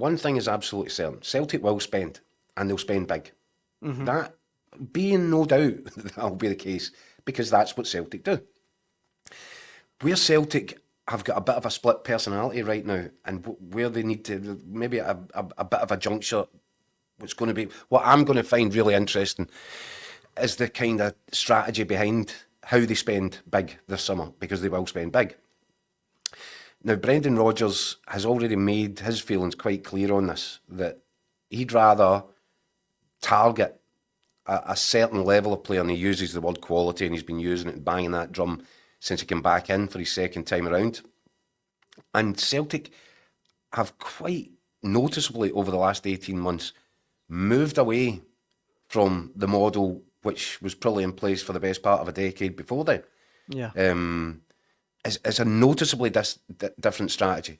one thing is absolutely certain. Celtic will spend, and they'll spend big. That being no doubt that'll be the case, because that's what Celtic do. Where Celtic have got a bit of a split personality right now, and where they need to maybe a bit of a juncture, what's going to be what I'm going to find really interesting is the kind of strategy behind how they spend big this summer, because they will spend big. Now, Brendan Rodgers has already made his feelings quite clear on this, that he'd rather target a certain level of player, and he uses the word quality, and he's been using it and banging that drum since he came back in for his second time around. And Celtic have quite noticeably over the last 18 months moved away from the model which was probably in place for the best part of a decade before then. Yeah. It's a noticeably different strategy.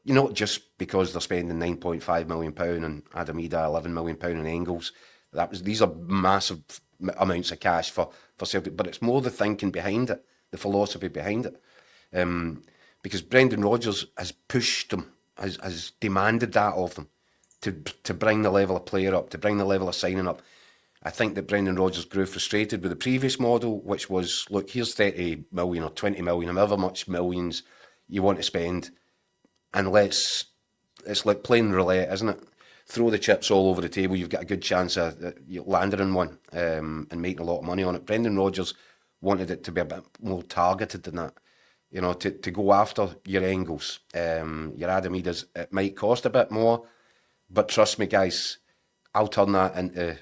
Not just because they're spending £9.5 million and Adam Ida £11 million in Engels. These are massive amounts of cash for Celtic, but it's more the thinking behind it, the philosophy behind it. Because Brendan Rodgers has pushed them, has demanded that of them, to bring the level of player up, to bring the level of signing up. I think that Brendan Rodgers grew frustrated with the previous model, which was, look, here's 30 million or 20 million, however much millions you want to spend, and it's like playing roulette, isn't it? Throw the chips all over the table, you've got a good chance of landing in one and making a lot of money on it. Brendan Rodgers wanted it to be a bit more targeted than that. To go after your Engels, your Adam Idas. It might cost a bit more, but trust me, guys, I'll turn that into,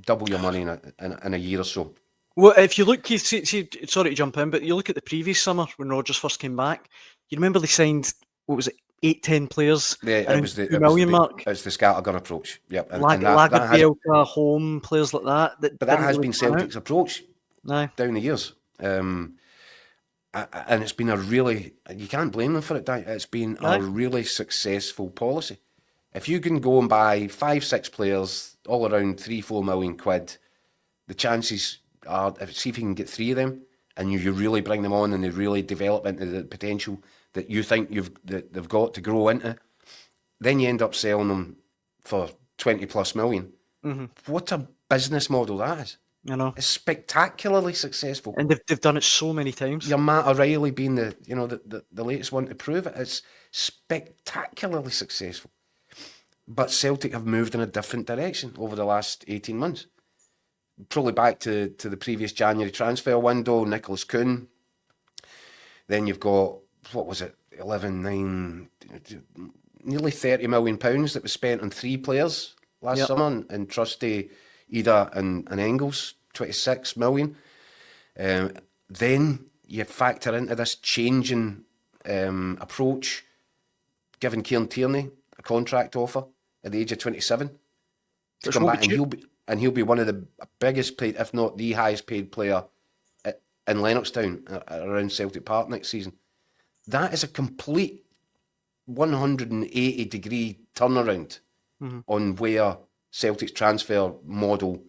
double your money in a year or so. Well, if you look, Keith, see, sorry to jump in, but you look at the previous summer when Rodgers first came back, you remember they signed, what was it, 8-10 players? Yeah, it was the $2 million mark. It's the scattergun approach. Yep, Bielka, home, players like that. But that has been Celtic's approach down the years. And it's been you can't blame them for it. It's been a really successful policy. If you can go and buy 5-6 players, all around £3-4 million, the chances are, see if you can get 3 of them, and you really bring them on, and they really develop into the potential that you think they've got to grow into, then you end up selling them for 20+ million. Mm-hmm. What a business model that is. I know. It's spectacularly successful. And they've done it so many times. Your Matt O'Reilly being the latest one to prove it. It's spectacularly successful. But Celtic have moved in a different direction over the last 18 months. Probably back to the previous January transfer window, Nicholas Kuhn. Then you've got, what was it, 11-9, nearly £30 million that was spent on 3 players last summer, and Trusty, Ida and Engels, 26 million. Then you factor into this changing approach, giving Kieran Tierney a contract offer at the age of 27 to come back, and he'll be one of the biggest paid, if not the highest paid player in Lennoxtown around Celtic Park next season. That is a complete 180-degree turnaround on where Celtic's transfer model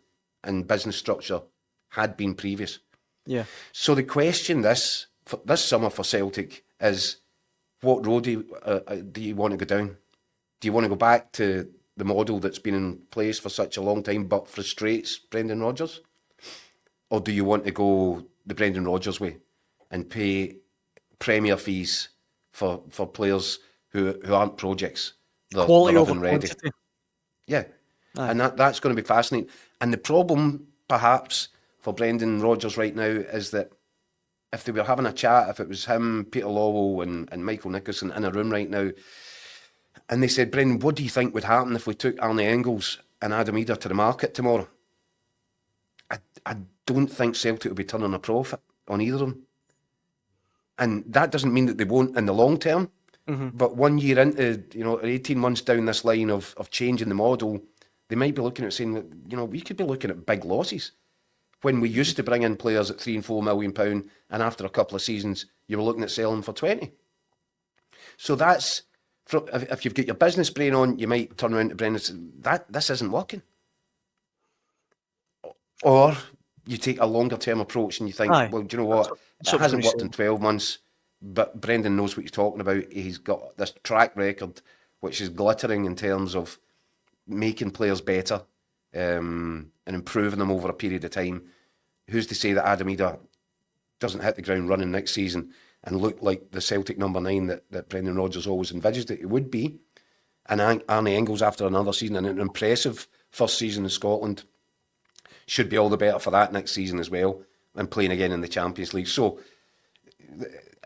and business structure had been previous. Yeah. So the question this summer for Celtic is, what road do you want to go down? Do you want to go back to the model that's been in place for such a long time but frustrates Brendan Rodgers? Or do you want to go the Brendan Rodgers way and pay premier fees for players who aren't projects? They're over ready. Quantity. Yeah. Aye. And that's going to be fascinating. And the problem, perhaps, for Brendan Rodgers right now is that if they were having a chat, if it was him, Peter Lawwell and Michael Nicholson in a room right now, and they said, Brendan, what do you think would happen if we took Arne Engels and Adam Ida to the market tomorrow? I don't think Celtic will be turning a profit on either of them. And that doesn't mean that they won't in the long term, but 1 year into, 18 months down this line of changing the model, they might be looking at saying that, we could be looking at big losses. When we used to bring in players at £3 and £4 million, and after a couple of seasons, you were looking at selling for 20. So that's, if you've got your business brain on, you might turn around to Brendan and say, this isn't working. Or you take a longer term approach and you think, well, do you know what? It hasn't worked in 12 months, but Brendan knows what he's talking about. He's got this track record which is glittering in terms of making players better and improving them over a period of time. Who's to say that Adam Ida doesn't hit the ground running next season and look like the Celtic number 9 that Brendan Rodgers always envisaged it would be? And Arnie Engels, after another season and an impressive first season in Scotland, should be all the better for that next season as well, and playing again in the Champions League. So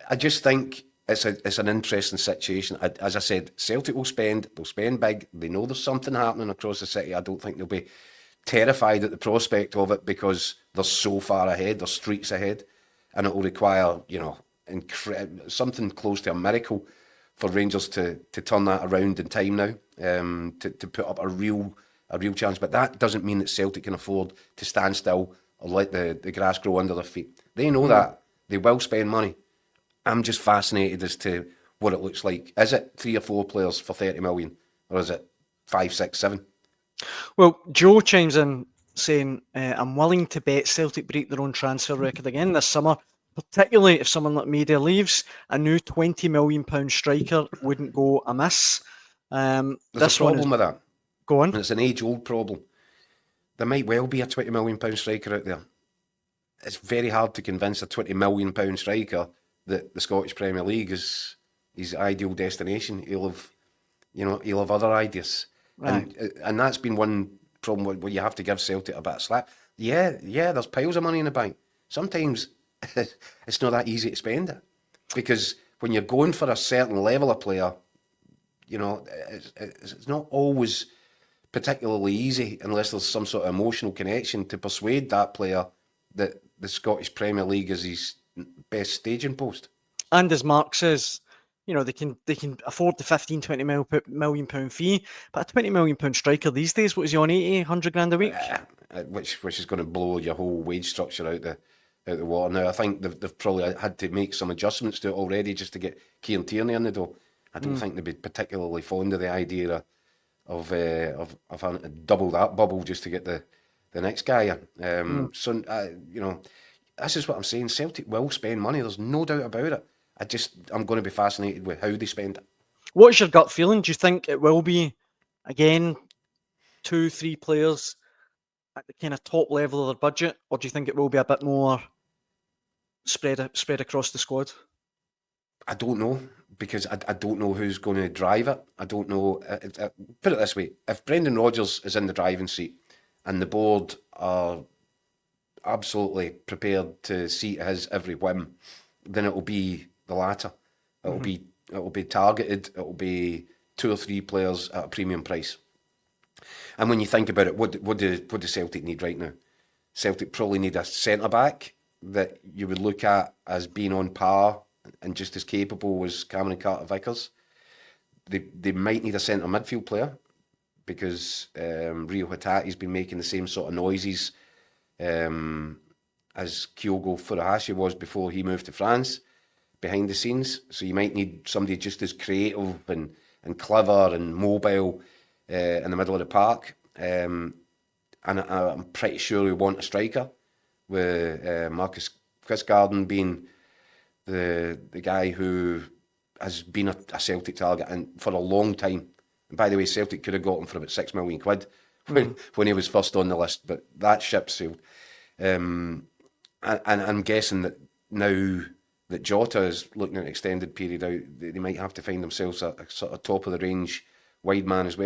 I just think it's an interesting situation. As I said, Celtic they'll spend big. They know there's something happening across the city. I don't think they'll be terrified at the prospect of it because they're so far ahead, they're streets ahead, and it will require, something close to a miracle for Rangers to turn that around in time now, to put up a real challenge. But that doesn't mean that Celtic can afford to stand still or let the grass grow under their feet. They know that. They will spend money. I'm just fascinated as to what it looks like. Is it 3 or 4 players for 30 million, or is it 5, 6, 7? Well, Joe chimes in saying, I'm willing to bet Celtic break their own transfer record again this summer, particularly if someone like Media leaves. A new £20 million striker wouldn't go amiss. There's a problem with that. Go on. And it's an age-old problem. There might well be a £20 million striker out there. It's very hard to convince a £20 million striker that the Scottish Premier League is his ideal destination. He'll have other ideas. Right. And that's been one problem where you have to give Celtic a bit of slack. Yeah, there's piles of money in the bank. Sometimes it's not that easy to spend it. Because when you're going for a certain level of player, it's not always particularly easy unless there's some sort of emotional connection to persuade that player that the Scottish Premier League is his best staging post. And as Mark says, they can afford the 15-20 million pound fee, but a £20 million striker these days, what is he on, 80, 100 grand a week? Which is going to blow your whole wage structure out the water. Now, I think they've probably had to make some adjustments to it already just to get Kieran Tierney in the door. I don't think they'd be particularly fond of the idea of having to double that bubble just to get the next guy in. So, this is what I'm saying. Celtic will spend money. There's no doubt about it. I'm going to be fascinated with how they spend it. What's your gut feeling? Do you think it will be, again, 2-3 players at the kind of top level of their budget, or do you think it will be a bit more spread across the squad? I don't know, because I don't know who's going to drive it. I don't know. Put it this way. If Brendan Rodgers is in the driving seat and the board are absolutely prepared to see his every whim, then it will be the latter. It will be targeted. It will be 2 or 3 players at a premium price. And when you think about it, what do Celtic need right now? Celtic probably need a centre back that you would look at as being on par and just as capable as Cameron Carter-Vickers. They might need a centre midfield player because Rio Hatate's been making the same sort of noises as Kyogo Furuhashi was before he moved to France behind the scenes. So you might need somebody just as creative and clever and mobile in the middle of the park. And I'm pretty sure we want a striker, with Marcus Quistgarden being the guy who has been a Celtic target and for a long time. And by the way, Celtic could have got him for about £6 million when he was first on the list, but that ship sailed. And I'm guessing that now that Jota is looking at an extended period out, they might have to find themselves a sort of top of the range wide man as well.